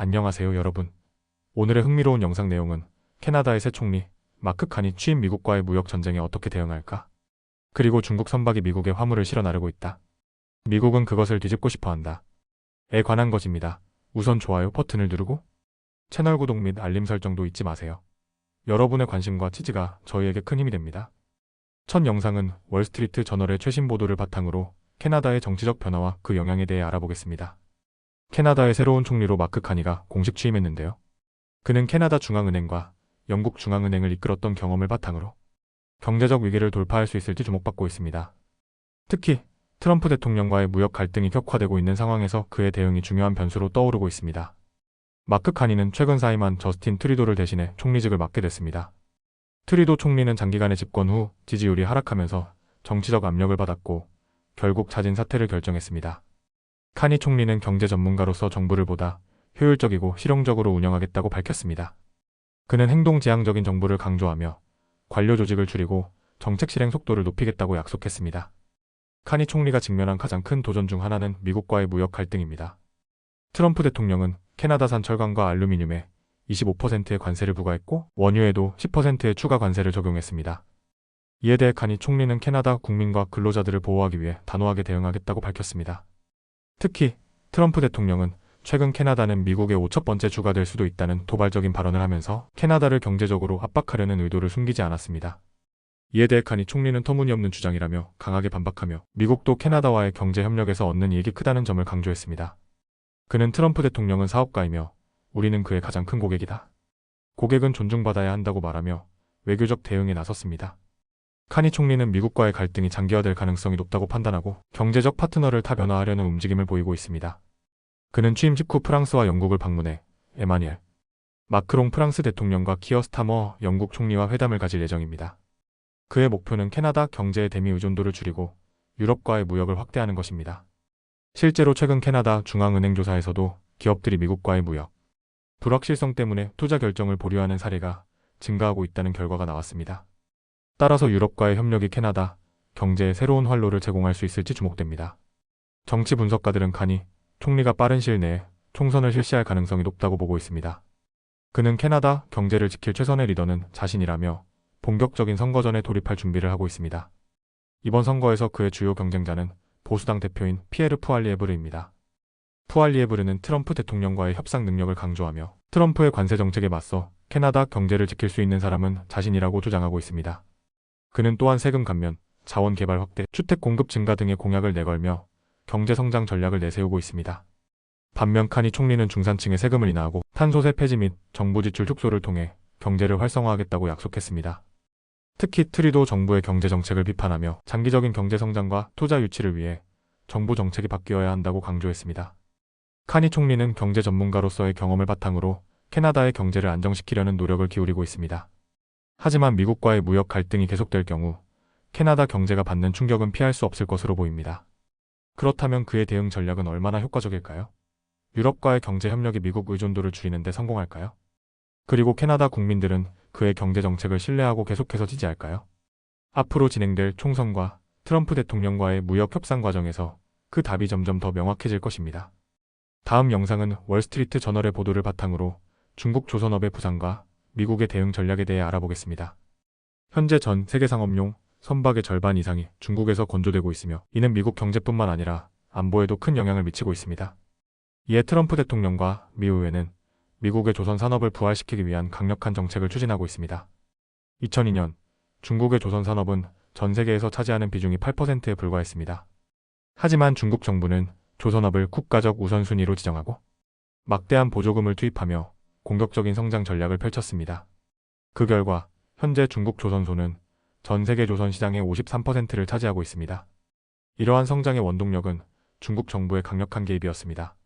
안녕하세요 여러분. 오늘의 흥미로운 영상 내용은 캐나다의 새 총리 마크 칸이 취임 미국과의 무역 전쟁에 어떻게 대응할까? 그리고 중국 선박이 미국에 화물을 실어 나르고 있다. 미국은 그것을 뒤집고 싶어 한다. 에 관한 것입니다. 우선 좋아요 버튼을 누르고 채널 구독 및 알림 설정도 잊지 마세요. 여러분의 관심과 지지가 저희에게 큰 힘이 됩니다. 첫 영상은 월스트리트 저널의 최신 보도를 바탕으로 캐나다의 정치적 변화와 그 영향에 대해 알아보겠습니다. 캐나다의 새로운 총리로 마크 카니가 공식 취임했는데요. 그는 캐나다 중앙은행과 영국 중앙은행을 이끌었던 경험을 바탕으로 경제적 위기를 돌파할 수 있을지 주목받고 있습니다. 특히 트럼프 대통령과의 무역 갈등이 격화되고 있는 상황에서 그의 대응이 중요한 변수로 떠오르고 있습니다. 마크 카니는 최근 사임한 저스틴 트리도를 대신해 총리직을 맡게 됐습니다. 트리도 총리는 장기간의 집권 후 지지율이 하락하면서 정치적 압력을 받았고 결국 자진 사퇴를 결정했습니다. 카니 총리는 경제 전문가로서 정부를 보다 효율적이고 실용적으로 운영하겠다고 밝혔습니다. 그는 행동지향적인 정부를 강조하며 관료 조직을 줄이고 정책 실행 속도를 높이겠다고 약속했습니다. 카니 총리가 직면한 가장 큰 도전 중 하나는 미국과의 무역 갈등입니다. 트럼프 대통령은 캐나다산 철강과 알루미늄에 25%의 관세를 부과했고 원유에도 10%의 추가 관세를 적용했습니다. 이에 대해 카니 총리는 캐나다 국민과 근로자들을 보호하기 위해 단호하게 대응하겠다고 밝혔습니다. 특히 트럼프 대통령은 최근 캐나다는 미국의 5첫 번째 주가 될 수도 있다는 도발적인 발언을 하면서 캐나다를 경제적으로 압박하려는 의도를 숨기지 않았습니다. 이에 대해 카니 총리는 터무니없는 주장이라며 강하게 반박하며 미국도 캐나다와의 경제 협력에서 얻는 이익이 크다는 점을 강조했습니다. 그는 트럼프 대통령은 사업가이며 우리는 그의 가장 큰 고객이다. 고객은 존중받아야 한다고 말하며 외교적 대응에 나섰습니다. 카니 총리는 미국과의 갈등이 장기화될 가능성이 높다고 판단하고 경제적 파트너를 타변화하려는 움직임을 보이고 있습니다. 그는 취임 직후 프랑스와 영국을 방문해 에마뉘엘 마크롱 프랑스 대통령과 키어 스타머 영국 총리와 회담을 가질 예정입니다. 그의 목표는 캐나다 경제의 대미 의존도를 줄이고 유럽과의 무역을 확대하는 것입니다. 실제로 최근 캐나다 중앙은행 조사에서도 기업들이 미국과의 무역 불확실성 때문에 투자 결정을 보류하는 사례가 증가하고 있다는 결과가 나왔습니다. 따라서 유럽과의 협력이 캐나다 경제에 새로운 활로를 제공할 수 있을지 주목됩니다. 정치 분석가들은 카니 총리가 빠른 시일 내에 총선을 실시할 가능성이 높다고 보고 있습니다. 그는 캐나다 경제를 지킬 최선의 리더는 자신이라며 본격적인 선거전에 돌입할 준비를 하고 있습니다. 이번 선거에서 그의 주요 경쟁자는 보수당 대표인 피에르 푸알리에브르입니다. 푸알리에브르는 트럼프 대통령과의 협상 능력을 강조하며 트럼프의 관세 정책에 맞서 캐나다 경제를 지킬 수 있는 사람은 자신이라고 주장하고 있습니다. 그는 또한 세금 감면, 자원 개발 확대, 주택 공급 증가 등의 공약을 내걸며 경제 성장 전략을 내세우고 있습니다. 반면 카니 총리는 중산층의 세금을 인하하고 탄소세 폐지 및 정부 지출 축소를 통해 경제를 활성화하겠다고 약속했습니다. 특히 트리도 정부의 경제 정책을 비판하며 장기적인 경제 성장과 투자 유치를 위해 정부 정책이 바뀌어야 한다고 강조했습니다. 카니 총리는 경제 전문가로서의 경험을 바탕으로 캐나다의 경제를 안정시키려는 노력을 기울이고 있습니다. 하지만 미국과의 무역 갈등이 계속될 경우 캐나다 경제가 받는 충격은 피할 수 없을 것으로 보입니다. 그렇다면 그의 대응 전략은 얼마나 효과적일까요? 유럽과의 경제 협력이 미국 의존도를 줄이는 데 성공할까요? 그리고 캐나다 국민들은 그의 경제 정책을 신뢰하고 계속해서 지지할까요? 앞으로 진행될 총선과 트럼프 대통령과의 무역 협상 과정에서 그 답이 점점 더 명확해질 것입니다. 다음 영상은 월스트리트 저널의 보도를 바탕으로 중국 조선업의 부상과 미국의 대응 전략에 대해 알아보겠습니다. 현재 전 세계 상업용 선박의 절반 이상이 중국에서 건조되고 있으며 이는 미국 경제뿐만 아니라 안보에도 큰 영향을 미치고 있습니다. 이에 트럼프 대통령과 미 의회는 미국의 조선 산업을 부활시키기 위한 강력한 정책을 추진하고 있습니다. 2002년 중국의 조선 산업은 전 세계에서 차지하는 비중이 8%에 불과했습니다. 하지만 중국 정부는 조선업을 국가적 우선순위로 지정하고 막대한 보조금을 투입하며 공격적인 성장 전략을 펼쳤습니다. 그 결과 현재 중국 조선소는 전 세계 조선 시장의 53%를 차지하고 있습니다. 이러한 성장의 원동력은 중국 정부의 강력한 개입이었습니다.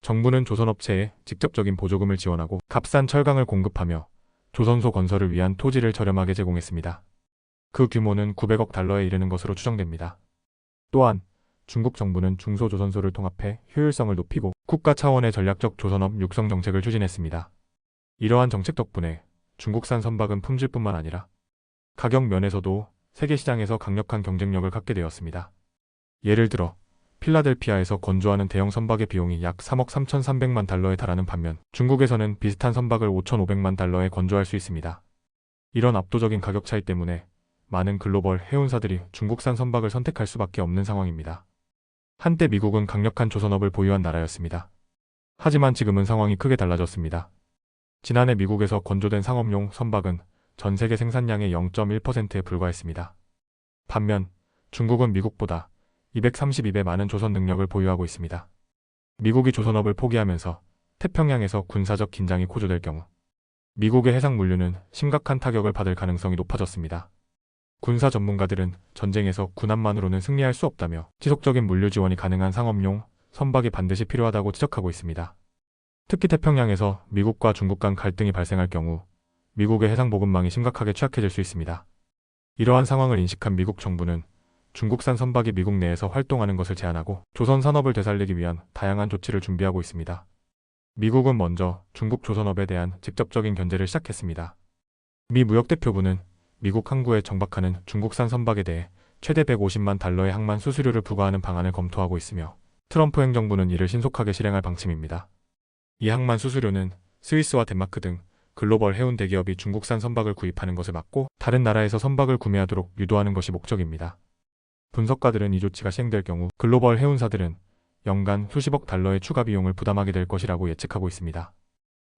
정부는 조선업체에 직접적인 보조금을 지원하고 값싼 철강을 공급하며 조선소 건설을 위한 토지를 저렴하게 제공했습니다. 그 규모는 900억 달러에 이르는 것으로 추정됩니다. 또한 중국 정부는 중소조선소를 통합해 효율성을 높이고 국가 차원의 전략적 조선업 육성 정책을 추진했습니다. 이러한 정책 덕분에 중국산 선박은 품질뿐만 아니라 가격 면에서도 세계 시장에서 강력한 경쟁력을 갖게 되었습니다. 예를 들어 필라델피아에서 건조하는 대형 선박의 비용이 약 3억 3,300만 달러에 달하는 반면 중국에서는 비슷한 선박을 5,500만 달러에 건조할 수 있습니다. 이런 압도적인 가격 차이 때문에 많은 글로벌 해운사들이 중국산 선박을 선택할 수밖에 없는 상황입니다. 한때 미국은 강력한 조선업을 보유한 나라였습니다. 하지만 지금은 상황이 크게 달라졌습니다. 지난해 미국에서 건조된 상업용 선박은 전 세계 생산량의 0.1%에 불과했습니다. 반면 중국은 미국보다 232배 많은 조선 능력을 보유하고 있습니다. 미국이 조선업을 포기하면서 태평양에서 군사적 긴장이 고조될 경우 미국의 해상 물류는 심각한 타격을 받을 가능성이 높아졌습니다. 군사 전문가들은 전쟁에서 군함만으로는 승리할 수 없다며 지속적인 물류 지원이 가능한 상업용 선박이 반드시 필요하다고 지적하고 있습니다. 특히 태평양에서 미국과 중국 간 갈등이 발생할 경우 미국의 해상 보급망이 심각하게 취약해질 수 있습니다. 이러한 상황을 인식한 미국 정부는 중국산 선박이 미국 내에서 활동하는 것을 제한하고 조선 산업을 되살리기 위한 다양한 조치를 준비하고 있습니다. 미국은 먼저 중국 조선업에 대한 직접적인 견제를 시작했습니다. 미 무역대표부는 미국 항구에 정박하는 중국산 선박에 대해 최대 150만 달러의 항만 수수료를 부과하는 방안을 검토하고 있으며 트럼프 행정부는 이를 신속하게 실행할 방침입니다. 이 항만 수수료는 스위스와 덴마크 등 글로벌 해운 대기업이 중국산 선박을 구입하는 것을 막고 다른 나라에서 선박을 구매하도록 유도하는 것이 목적입니다. 분석가들은 이 조치가 시행될 경우 글로벌 해운사들은 연간 수십억 달러의 추가 비용을 부담하게 될 것이라고 예측하고 있습니다.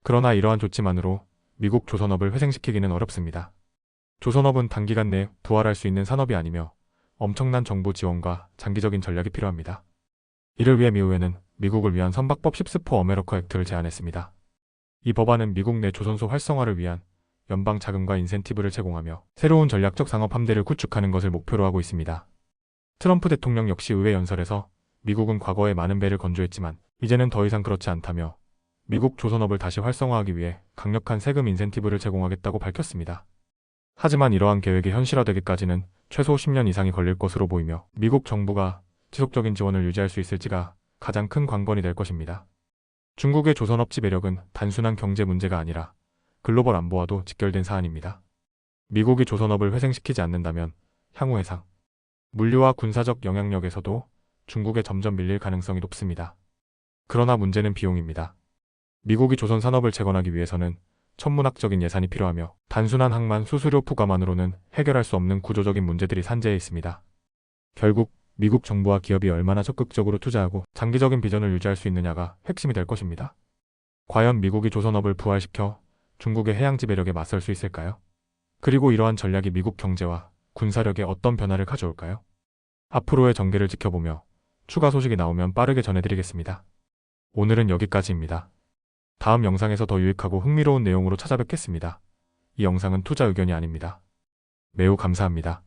그러나 이러한 조치만으로 미국 조선업을 회생시키기는 어렵습니다. 조선업은 단기간 내에 부활할 수 있는 산업이 아니며 엄청난 정부 지원과 장기적인 전략이 필요합니다. 이를 위해 미의회는 미국을 위한 선박법 십스포 어메리카 액트를 제안했습니다. 이 법안은 미국 내 조선소 활성화를 위한 연방 자금과 인센티브를 제공하며 새로운 전략적 상업 함대를 구축하는 것을 목표로 하고 있습니다. 트럼프 대통령 역시 의회 연설에서 미국은 과거에 많은 배를 건조했지만 이제는 더 이상 그렇지 않다며 미국 조선업을 다시 활성화하기 위해 강력한 세금 인센티브를 제공하겠다고 밝혔습니다. 하지만 이러한 계획이 현실화되기까지는 최소 10년 이상이 걸릴 것으로 보이며 미국 정부가 지속적인 지원을 유지할 수 있을지가 가장 큰 관건이 될 것입니다. 중국의 조선업 지배력은 단순한 경제 문제가 아니라 글로벌 안보와도 직결된 사안입니다. 미국이 조선업을 회생시키지 않는다면 향후 해상, 물류와 군사적 영향력에서도 중국에 점점 밀릴 가능성이 높습니다. 그러나 문제는 비용입니다. 미국이 조선 산업을 재건하기 위해서는 천문학적인 예산이 필요하며 단순한 항만 수수료 부과만으로는 해결할 수 없는 구조적인 문제들이 산재해 있습니다. 결국 미국 정부와 기업이 얼마나 적극적으로 투자하고 장기적인 비전을 유지할 수 있느냐가 핵심이 될 것입니다. 과연 미국이 조선업을 부활시켜 중국의 해양 지배력에 맞설 수 있을까요? 그리고 이러한 전략이 미국 경제와 군사력에 어떤 변화를 가져올까요? 앞으로의 전개를 지켜보며 추가 소식이 나오면 빠르게 전해드리겠습니다. 오늘은 여기까지입니다. 다음 영상에서 더 유익하고 흥미로운 내용으로 찾아뵙겠습니다. 이 영상은 투자 의견이 아닙니다. 매우 감사합니다.